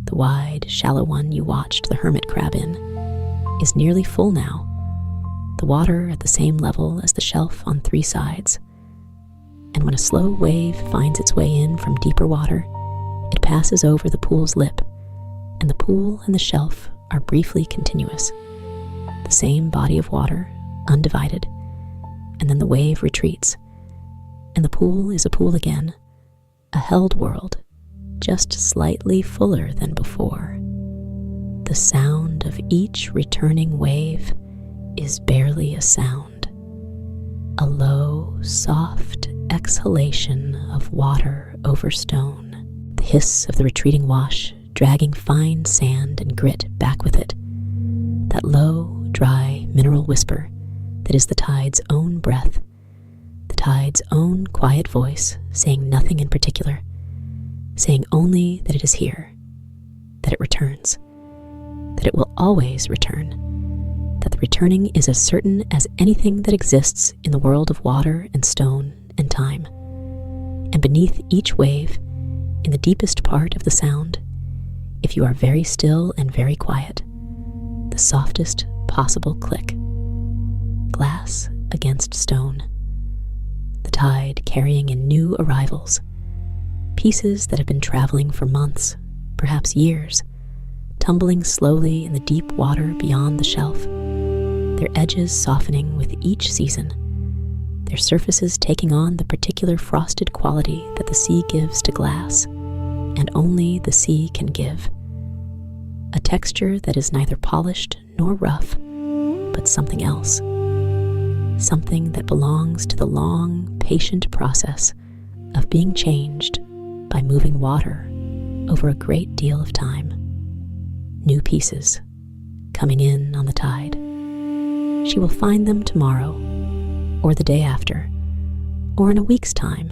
the wide, shallow one you watched the hermit crab in, is nearly full now, the water at the same level as the shelf on 3 sides. And when a slow wave finds its way in from deeper water, it passes over the pool's lip, and the pool and the shelf are briefly continuous. The same body of water, undivided, and then the wave retreats, and the pool is a pool again, a held world, just slightly fuller than before. The sound of each returning wave is barely a sound, a low, soft exhalation of water over stone, the hiss of the retreating wash dragging fine sand and grit back with it, that low, dry, mineral whisper that is the tide's own breath, the tide's own quiet voice saying nothing in particular, saying only that it is here, that it returns, that it will always return, that the returning is as certain as anything that exists in the world of water and stone and time. And beneath each wave, in the deepest part of the sound, if you are very still and very quiet, the softest possible click, glass against stone, the tide carrying in new arrivals, pieces that have been traveling for months, perhaps years, tumbling slowly in the deep water beyond the shelf, their edges softening with each season, their surfaces taking on the particular frosted quality that the sea gives to glass, and only the sea can give. A texture that is neither polished nor rough, but something else. Something that belongs to the long, patient process of being changed by moving water over a great deal of time. New pieces coming in on the tide. She will find them tomorrow, or the day after, or in a week's time,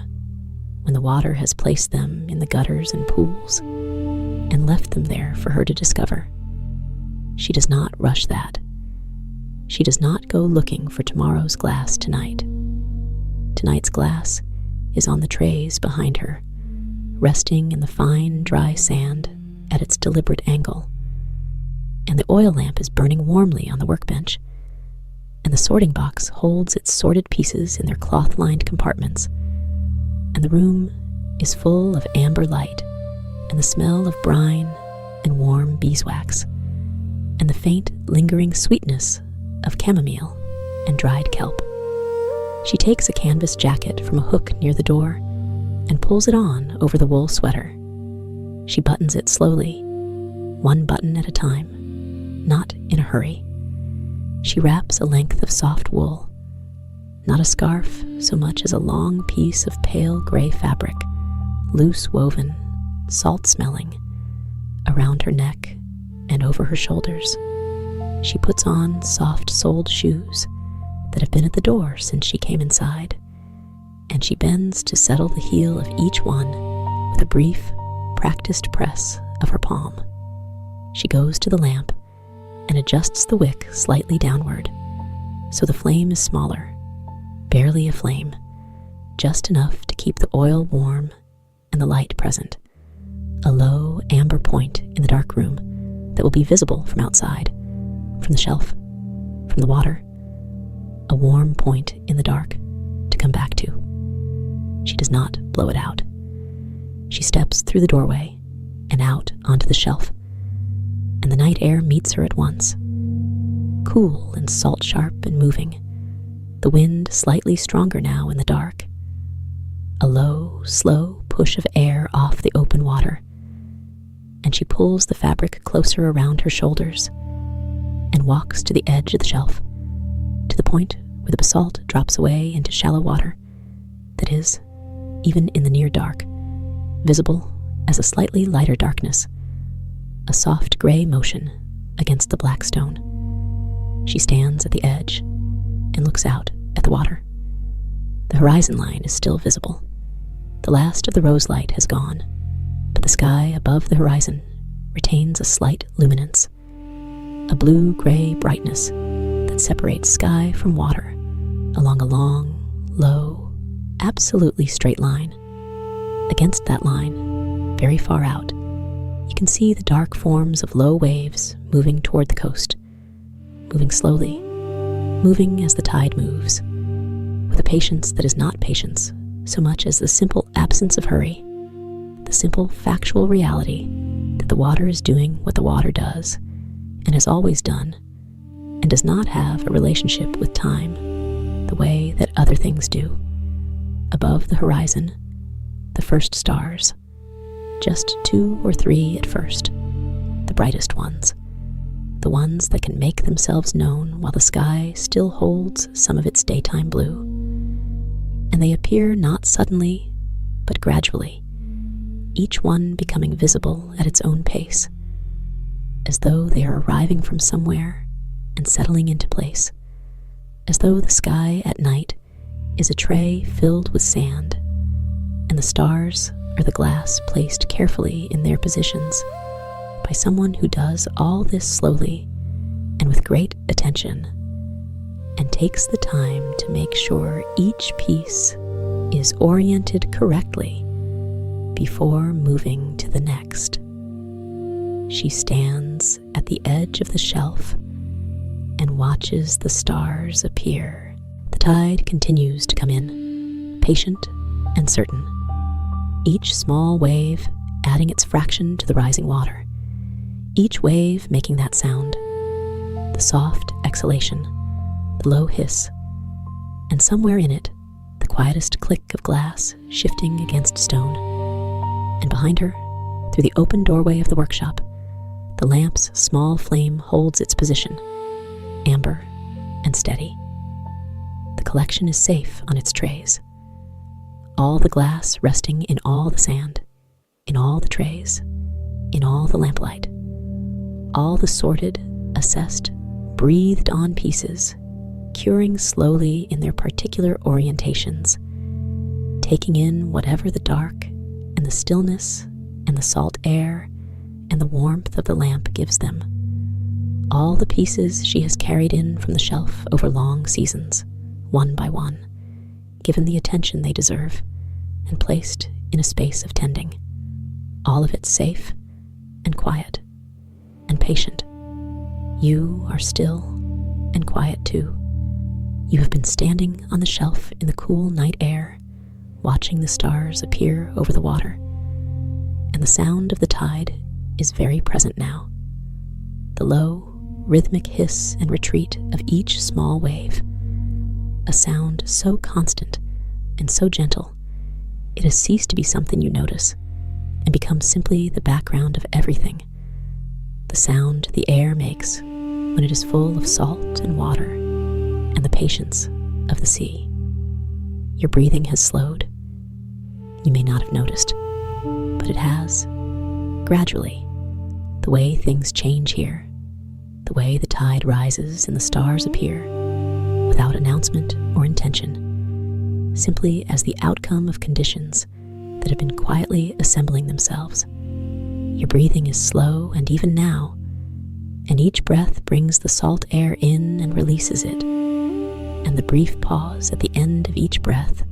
when the water has placed them in the gutters and pools and left them there for her to discover. She does not rush that. She does not go looking for tomorrow's glass tonight. Tonight's glass is on the trays behind her, resting in the fine, dry sand at its deliberate angle, and the oil lamp is burning warmly on the workbench, and the sorting box holds its sorted pieces in their cloth-lined compartments, and the room is full of amber light and the smell of brine and warm beeswax, and the faint, lingering sweetness of chamomile and dried kelp. She takes a canvas jacket from a hook near the door and pulls it on over the wool sweater. She buttons it slowly, one button at a time, not in a hurry. She wraps a length of soft wool, not a scarf so much as a long piece of pale gray fabric, loose woven, salt-smelling, around her neck and over her shoulders, she puts on soft-soled shoes that have been at the door since she came inside, and she bends to settle the heel of each one with a brief, practiced press of her palm. She goes to the lamp and adjusts the wick slightly downward, so the flame is smaller, barely a flame, just enough to keep the oil warm and the light present, a low amber point in the dark room that will be visible from outside, from the shelf, from the water, a warm point in the dark to come back to. She does not blow it out. She steps through the doorway and out onto the shelf, and the night air meets her at once, cool and salt-sharp and moving, the wind slightly stronger now in the dark, a low, slow push of air off the open water, and she pulls the fabric closer around her shoulders and walks to the edge of the shelf, to the point where the basalt drops away into shallow water that is, even in the near dark, visible as a slightly lighter darkness, a soft gray motion against the black stone. She stands at the edge and looks out at the water. The horizon line is still visible. The last of the rose light has gone, but the sky above the horizon retains a slight luminance, a blue-gray brightness that separates sky from water along a long, low, absolutely straight line. Against that line, very far out, you can see the dark forms of low waves moving toward the coast, moving slowly, moving as the tide moves, with a patience that is not patience so much as the simple absence of hurry, the simple factual reality that the water is doing what the water does and has always done, and does not have a relationship with time the way that other things do. Above the horizon, the first stars, just 2 or 3 at first, the brightest ones, the ones that can make themselves known while the sky still holds some of its daytime blue. And they appear not suddenly, but gradually, each one becoming visible at its own pace, as though they are arriving from somewhere and settling into place, as though the sky at night is a tray filled with sand, and the stars are the glass placed carefully in their positions by someone who does all this slowly and with great attention, and takes the time to make sure each piece is oriented correctly before moving to the next. She stands at the edge of the shelf and watches the stars appear. The tide continues to come in, patient and certain, each small wave adding its fraction to the rising water, each wave making that sound, the soft exhalation, the low hiss, and somewhere in it, the quietest click of glass shifting against stone. And behind her, through the open doorway of the workshop, the lamp's small flame holds its position, amber and steady. The collection is safe on its trays, all the glass resting in all the sand, in all the trays, in all the lamplight, all the sorted, assessed, breathed on pieces, curing slowly in their particular orientations, taking in whatever the dark and the stillness and the salt air and the warmth of the lamp gives them. All the pieces she has carried in from the shelf over long seasons, one by one, given the attention they deserve, and placed in a space of tending, all of it safe and quiet and patient. You are still and quiet too. You have been standing on the shelf in the cool night air, watching the stars appear over the water, and the sound of the tide is very present now. The low, rhythmic hiss and retreat of each small wave, a sound so constant and so gentle, it has ceased to be something you notice and becomes simply the background of everything. The sound the air makes when it is full of salt and water and the patience of the sea. Your breathing has slowed. You may not have noticed, but it has. Gradually, the way things change here, the way the tide rises and the stars appear, without announcement or intention, simply as the outcome of conditions that have been quietly assembling themselves. Your breathing is slow and even now, and each breath brings the salt air in and releases it, and the brief pause at the end of each breath,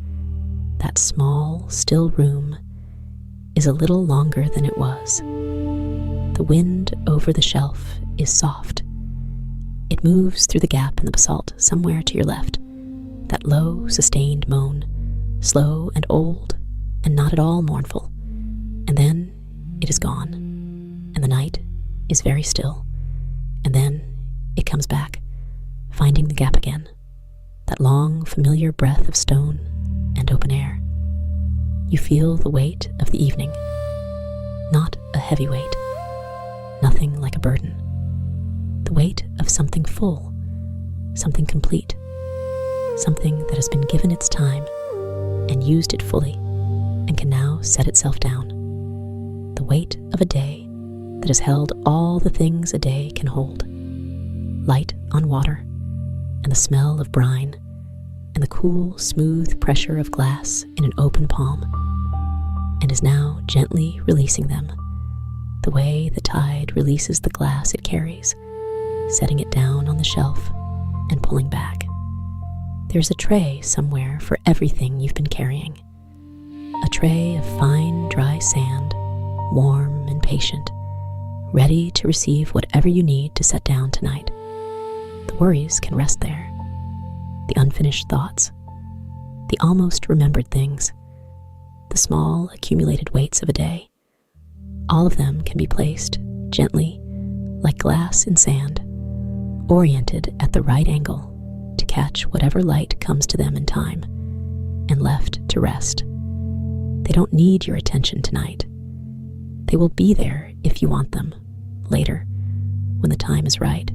that small, still room, is a little longer than it was. The wind over the shelf is soft. It moves through the gap in the basalt somewhere to your left, that low, sustained moan, slow and old and not at all mournful, and then it is gone, and the night is very still, and then it comes back, finding the gap again, that long, familiar breath of stone and open air. You feel the weight of the evening, not a heavy weight, nothing like a burden, the weight of something full, something complete, something that has been given its time and used it fully and can now set itself down, the weight of a day that has held all the things a day can hold, light on water, and the smell of brine, and the cool, smooth pressure of glass in an open palm, and is now gently releasing them, the way the tide releases the glass it carries, setting it down on the shelf and pulling back. There's a tray somewhere for everything you've been carrying, a tray of fine, dry sand, warm and patient, ready to receive whatever you need to set down tonight. The worries can rest there, the unfinished thoughts, the almost remembered things, the small accumulated weights of a day. All of them can be placed gently, like glass in sand, oriented at the right angle to catch whatever light comes to them in time, and left to rest. They don't need your attention tonight. They will be there if you want them, later, when the time is right.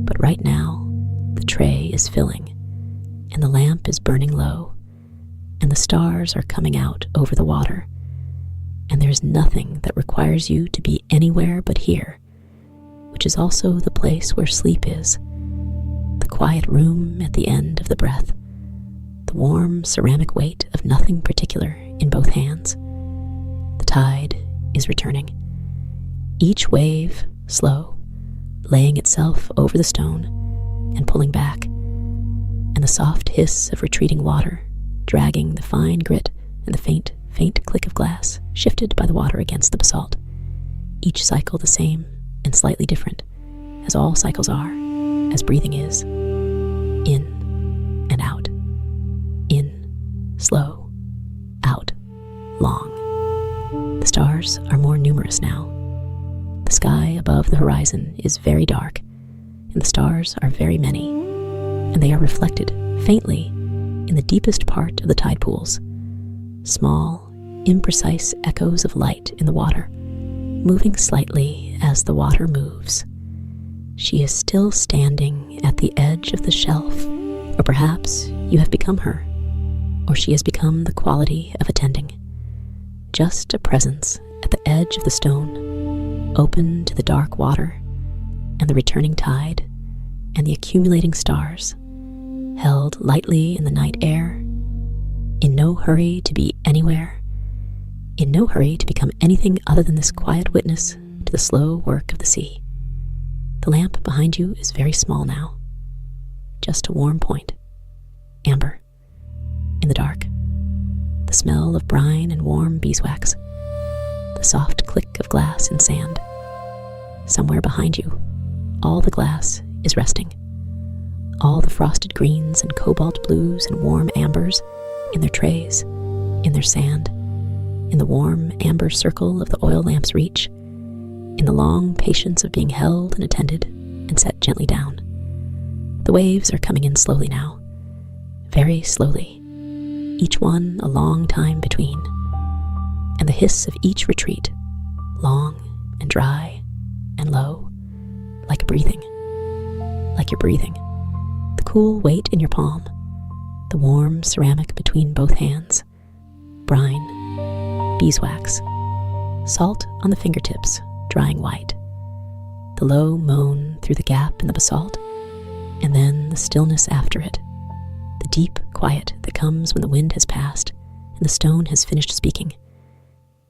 But right now, the tray is filling, and the lamp is burning low, and the stars are coming out over the water, and there's nothing that requires you to be anywhere but here, which is also the place where sleep is, the quiet room at the end of the breath, the warm ceramic weight of nothing particular in both hands. The tide is returning, each wave slow, laying itself over the stone and pulling back, and the soft hiss of retreating water dragging the fine grit and the faint click of glass shifted by the water against the basalt, each cycle the same and slightly different, as all cycles are, as breathing is. In and out. In, slow, out, long. The stars are more numerous now. The sky above the horizon is very dark, and the stars are very many, and they are reflected faintly in the deepest part of the tide pools, small, imprecise echoes of light in the water, moving slightly as the water moves. She is still standing at the edge of the shelf, or perhaps you have become her, or she has become the quality of attending. Just a presence at the edge of the stone, open to the dark water, and the returning tide, and the accumulating stars, held lightly in the night air, in no hurry to be anywhere, in no hurry to become anything other than this quiet witness to the slow work of the sea. The lamp behind you is very small now, just a warm point, amber, in the dark, the smell of brine and warm beeswax, the soft click of glass and sand. Somewhere behind you, all the glass is resting, all the frosted greens and cobalt blues and warm ambers in their trays, in their sand, in the warm amber circle of the oil lamp's reach, in the long patience of being held and attended and set gently down. The waves are coming in slowly now, very slowly, each one a long time between, and the hiss of each retreat, long and dry and low, like breathing, like you're breathing. The cool weight in your palm, the warm ceramic between both hands, brine, beeswax, salt on the fingertips, drying white, the low moan through the gap in the basalt, and then the stillness after it, the deep quiet that comes when the wind has passed and the stone has finished speaking,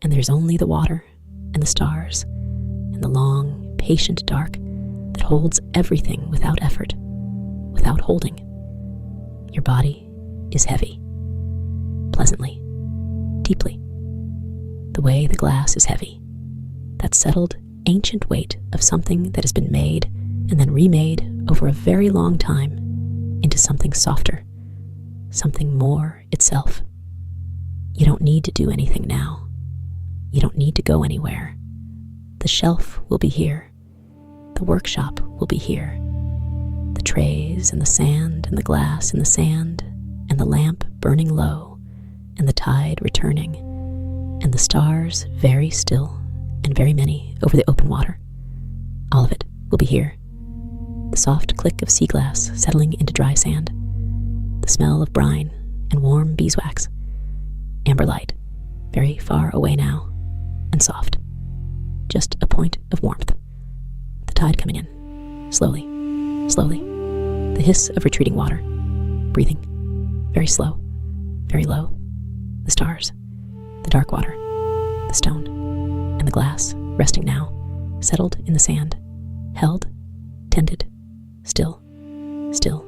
and there's only the water and the stars and the long, patient dark that holds everything without effort, without holding. Your body is heavy, pleasantly, deeply, the way the glass is heavy, that settled, ancient weight of something that has been made and then remade over a very long time into something softer, something more itself. You don't need to do anything now. You don't need to go anywhere. The shelf will be here. The workshop will be here. The trays and the sand and the glass in the sand and the lamp burning low and the tide returning and the stars very still and very many over the open water. All of it will be here. The soft click of sea glass settling into dry sand, the smell of brine and warm beeswax, amber light, very far away now, and soft, just a point of warmth. The tide coming in, slowly, slowly, the hiss of retreating water, breathing, very slow, very low, the stars, the dark water, the stone, and the glass resting now, settled in the sand, held, tended, still, still.